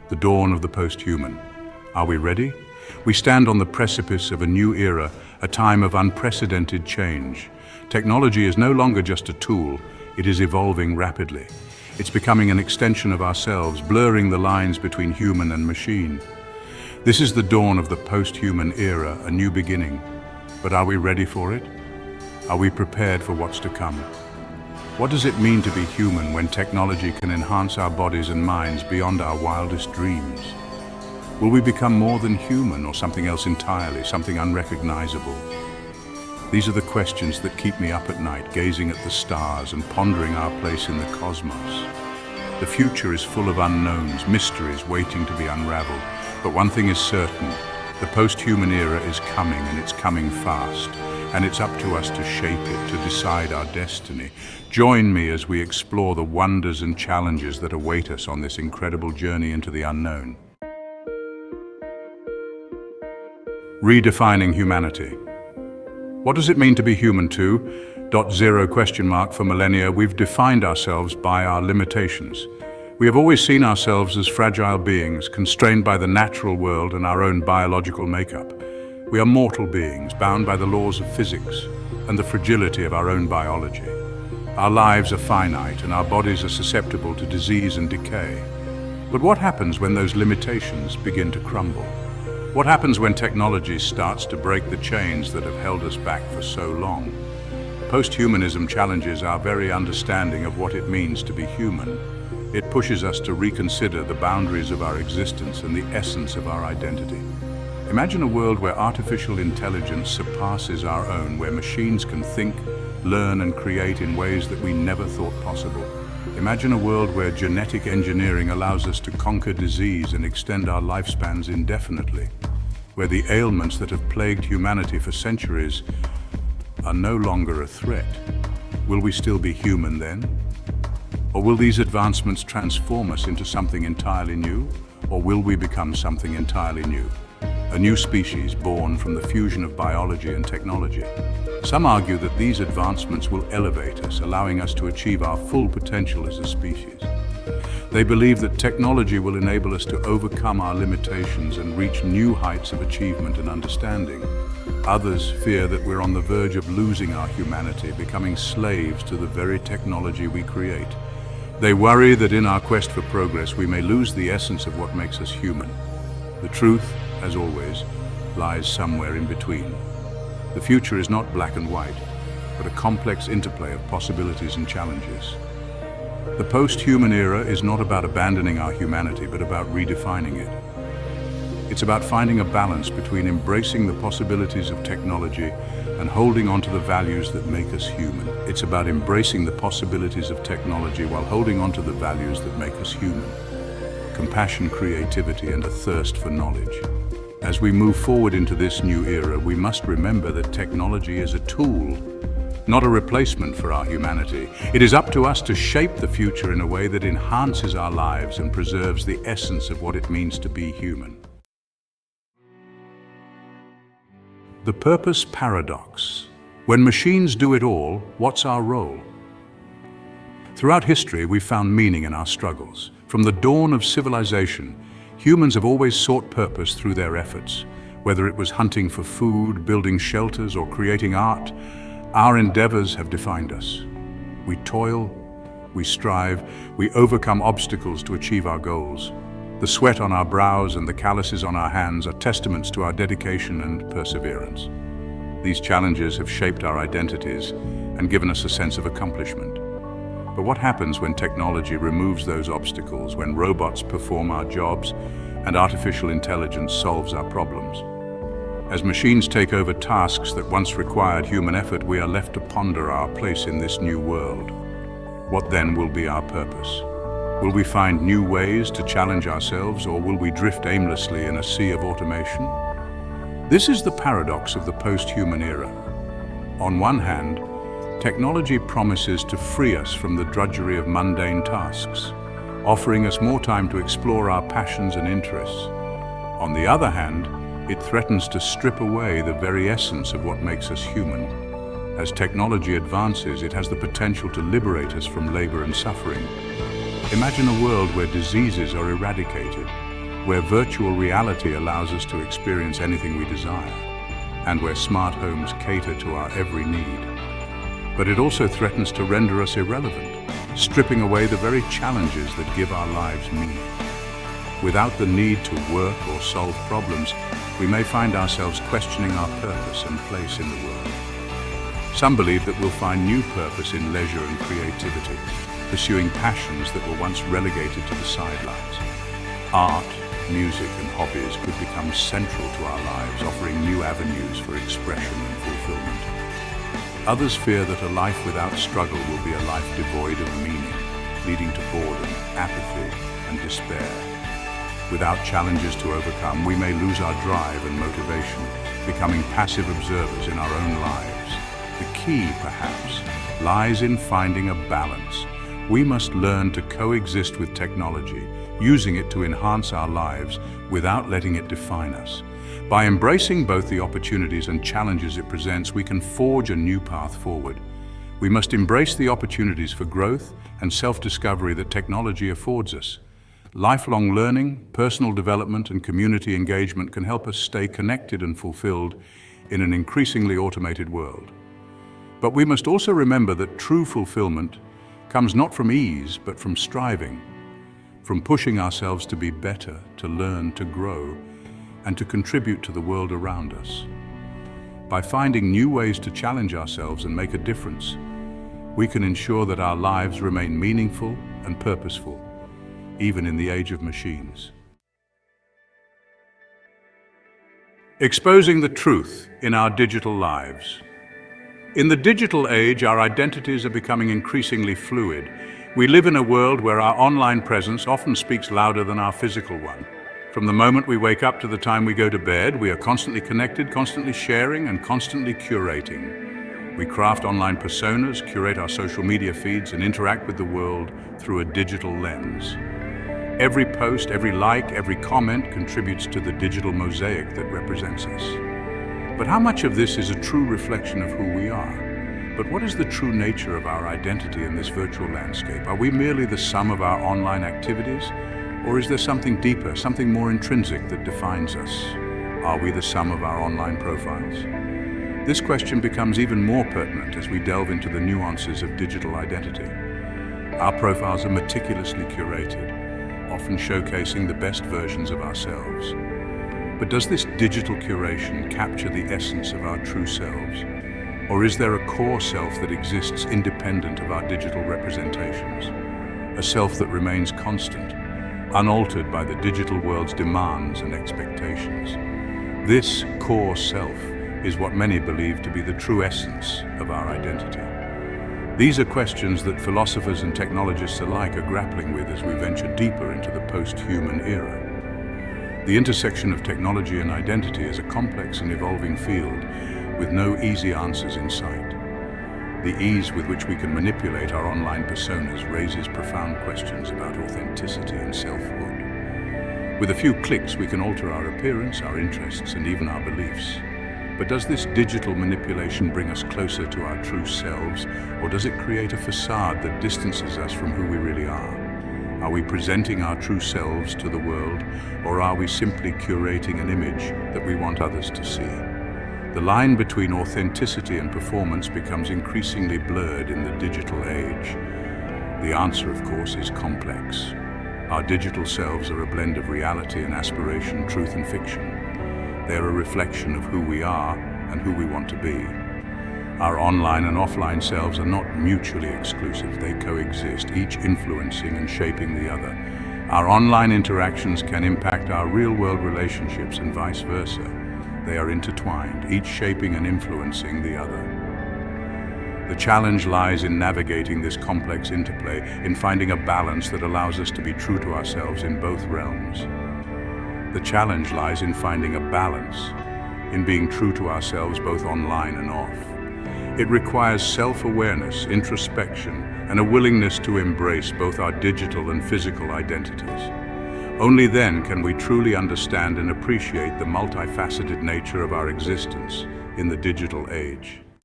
the dawn of the post-human. Are we ready? We stand on the precipice of a new era, a time of unprecedented change. Technology is no longer just a tool, it is evolving rapidly. It's becoming an extension of ourselves, blurring the lines between human and machine. This is the dawn of the post-human era, a new beginning. But are we ready for it? Are we prepared for what's to come? What does it mean to be human when technology can enhance our bodies and minds beyond our wildest dreams? Will we become more than human or something else entirely, something unrecognizable? These are the questions that keep me up at night, gazing at the stars and pondering our place in the cosmos. The future is full of unknowns, mysteries waiting to be unraveled. But one thing is certain, the post-human era is coming, and it's coming fast. And it's up to us to shape it, to decide our destiny. Join me as we explore the wonders and challenges that await us on this incredible journey into the unknown. Redefining humanity. What does it mean to be human too? .0 ? For millennia, we've defined ourselves by our limitations. We have always seen ourselves as fragile beings, constrained by the natural world and our own biological makeup. We are mortal beings, bound by the laws of physics and the fragility of our own biology. Our lives are finite and our bodies are susceptible to disease and decay. But what happens when those limitations begin to crumble? What happens when technology starts to break the chains that have held us back for so long? Posthumanism challenges our very understanding of what it means to be human. It pushes us to reconsider the boundaries of our existence and the essence of our identity. Imagine a world where artificial intelligence surpasses our own, where machines can think, learn and create in ways that we never thought possible. Imagine a world where genetic engineering allows us to conquer disease and extend our lifespans indefinitely, where the ailments that have plagued humanity for centuries are no longer a threat. Will we still be human then? Or will these advancements transform us into something entirely new? Or will we become something entirely new? A new species born from the fusion of biology and technology. Some argue that these advancements will elevate us, allowing us to achieve our full potential as a species. They believe that technology will enable us to overcome our limitations and reach new heights of achievement and understanding. Others fear that we're on the verge of losing our humanity, becoming slaves to the very technology we create. They worry that in our quest for progress, we may lose the essence of what makes us human. The truth, as always, lies somewhere in between. The future is not black and white, but a complex interplay of possibilities and challenges. The post-human era is not about abandoning our humanity, but about redefining it. It's about finding a balance between embracing the possibilities of technology and holding on to the values that make us human. It's about embracing the possibilities of technology while holding on to the values that make us human. Compassion, creativity, and a thirst for knowledge. As we move forward into this new era, we must remember that technology is a tool, not a replacement for our humanity. It is up to us to shape the future in a way that enhances our lives and preserves the essence of what it means to be human. The purpose paradox. When machines do it all, what's our role? Throughout history, we've found meaning in our struggles. From the dawn of civilization, humans have always sought purpose through their efforts. Whether it was hunting for food, building shelters, or creating art, our endeavors have defined us. We toil, we strive, we overcome obstacles to achieve our goals. The sweat on our brows and the calluses on our hands are testaments to our dedication and perseverance. These challenges have shaped our identities and given us a sense of accomplishment. But what happens when technology removes those obstacles, when robots perform our jobs and artificial intelligence solves our problems? As machines take over tasks that once required human effort, we are left to ponder our place in this new world. What then will be our purpose? Will we find new ways to challenge ourselves, or will we drift aimlessly in a sea of automation? This is the paradox of the post-human era. On one hand, technology promises to free us from the drudgery of mundane tasks, offering us more time to explore our passions and interests. On the other hand, it threatens to strip away the very essence of what makes us human. As technology advances, it has the potential to liberate us from labor and suffering. Imagine a world where diseases are eradicated, where virtual reality allows us to experience anything we desire, and where smart homes cater to our every need. But it also threatens to render us irrelevant, stripping away the very challenges that give our lives meaning. Without the need to work or solve problems, we may find ourselves questioning our purpose and place in the world. Some believe that we'll find new purpose in leisure and creativity, pursuing passions that were once relegated to the sidelines. Art, music, and hobbies could become central to our lives, offering new avenues for expression and fulfillment. Others fear that a life without struggle will be a life devoid of meaning, leading to boredom, apathy, and despair. Without challenges to overcome, we may lose our drive and motivation, becoming passive observers in our own lives. The key, perhaps, lies in finding a balance. We must learn to coexist with technology, using it to enhance our lives without letting it define us. By embracing both the opportunities and challenges it presents, we can forge a new path forward. We must embrace the opportunities for growth and self-discovery that technology affords us. Lifelong learning, personal development, and community engagement can help us stay connected and fulfilled in an increasingly automated world. But we must also remember that true fulfillment comes not from ease, but from striving, from pushing ourselves to be better, to learn, to grow, and to contribute to the world around us. By finding new ways to challenge ourselves and make a difference, we can ensure that our lives remain meaningful and purposeful, even in the age of machines. Exposing the truth in our digital lives. In the digital age, our identities are becoming increasingly fluid. We live in a world where our online presence often speaks louder than our physical one. From the moment we wake up to the time we go to bed, we are constantly connected, constantly sharing, and constantly curating. We craft online personas, curate our social media feeds, and interact with the world through a digital lens. Every post, every like, every comment contributes to the digital mosaic that represents us. But how much of this is a true reflection of who we are? But what is the true nature of our identity in this virtual landscape? Are we merely the sum of our online activities? Or is there something deeper, something more intrinsic that defines us? Are we the sum of our online profiles? This question becomes even more pertinent as we delve into the nuances of digital identity. Our profiles are meticulously curated, often showcasing the best versions of ourselves. But does this digital curation capture the essence of our true selves? Or is there a core self that exists independent of our digital representations? A self that remains constant, unaltered by the digital world's demands and expectations. This core self is what many believe to be the true essence of our identity. These are questions that philosophers and technologists alike are grappling with as we venture deeper into the post-human era. The intersection of technology and identity is a complex and evolving field with no easy answers in sight. The ease with which we can manipulate our online personas raises profound questions about authenticity and selfhood. With a few clicks, we can alter our appearance, our interests, and even our beliefs. But does this digital manipulation bring us closer to our true selves, or does it create a facade that distances us from who we really are? Are we presenting our true selves to the world, or are we simply curating an image that we want others to see? The line between authenticity and performance becomes increasingly blurred in the digital age. The answer, of course, is complex. Our digital selves are a blend of reality and aspiration, truth and fiction. They're a reflection of who we are and who we want to be. Our online and offline selves are not mutually exclusive. They coexist, each influencing and shaping the other. Our online interactions can impact our real-world relationships and vice versa. They are intertwined, each shaping and influencing the other. The challenge lies in navigating this complex interplay, in finding a balance that allows us to be true to ourselves in both realms. The challenge lies in finding a balance, in being true to ourselves both online and off. It requires self-awareness, introspection, and a willingness to embrace both our digital and physical identities. Only then can we truly understand and appreciate the multifaceted nature of our existence in the digital age.